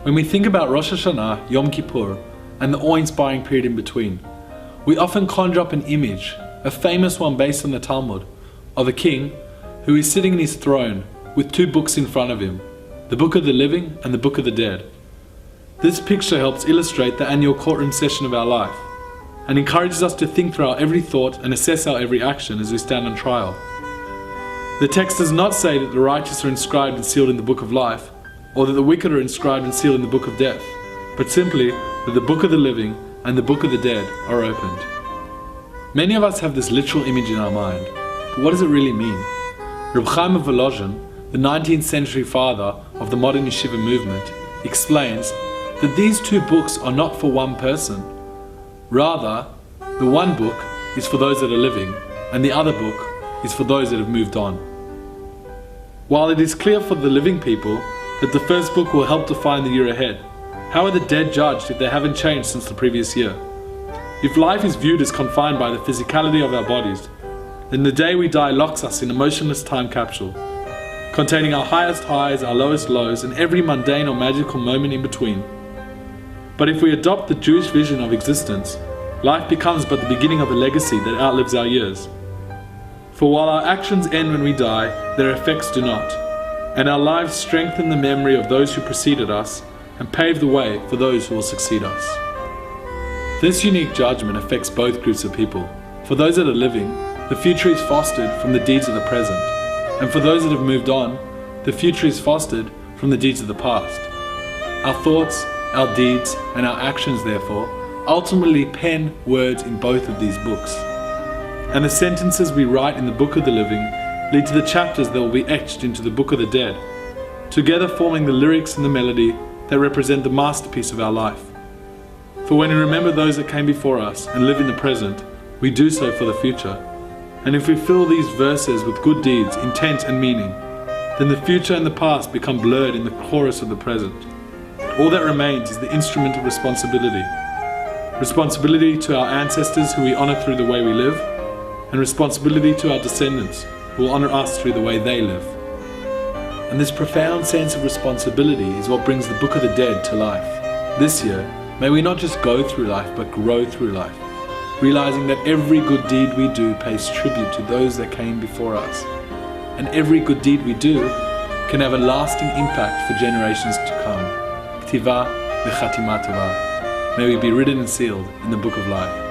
When we think about Rosh Hashanah, Yom Kippur, and the awe-inspiring period in between, we often conjure up an image, a famous one based on the Talmud, of a king who is sitting in his throne with two books in front of him, the Book of the Living and the Book of the Dead. This picture helps illustrate the annual courtroom session of our life, and encourages us to think through our every thought and assess our every action as we stand on trial. The text does not say that the righteous are inscribed and sealed in the Book of Life, or that the wicked are inscribed and sealed in the Book of Death, but simply that the Book of the Living and the Book of the Dead are opened. Many of us have this literal image in our mind, but what does it really mean? Reb Chaim of Volozhin, the 19th century father of the modern yeshiva movement, explains that these two books are not for one person. Rather, the one book is for those that are living, and the other book is for those that have moved on. While it is clear for the living people that the first book will help define the year ahead, how are the dead judged if they haven't changed since the previous year? If life is viewed as confined by the physicality of our bodies, then the day we die locks us in a motionless time capsule, containing our highest highs, our lowest lows, and every mundane or magical moment in between. But if we adopt the Jewish vision of existence, life becomes but the beginning of a legacy that outlives our years. For while our actions end when we die, their effects do not, and our lives strengthen the memory of those who preceded us and pave the way for those who will succeed us. This unique judgment affects both groups of people. For those that are living, the future is fostered from the deeds of the present, and for those that have moved on, the future is fostered from the deeds of the past. Our thoughts, our deeds, and our actions, therefore, ultimately pen words in both of these books. And the sentences we write in the Book of the Living lead to the chapters that will be etched into the Book of the Dead, together forming the lyrics and the melody that represent the masterpiece of our life. For when we remember those that came before us and live in the present, we do so for the future. And if we fill these verses with good deeds, intent and meaning, then the future and the past become blurred in the chorus of the present. All that remains is the instrument of responsibility. Responsibility to our ancestors who we honor through the way we live, and responsibility to our descendants who will honor us through the way they live. And this profound sense of responsibility is what brings the Book of the Dead to life. This year, may we not just go through life, but grow through life, realizing that every good deed we do pays tribute to those that came before us, and every good deed we do can have a lasting impact for generations to come. K'tiva v'chatima tova. May we be written and sealed in the Book of Life.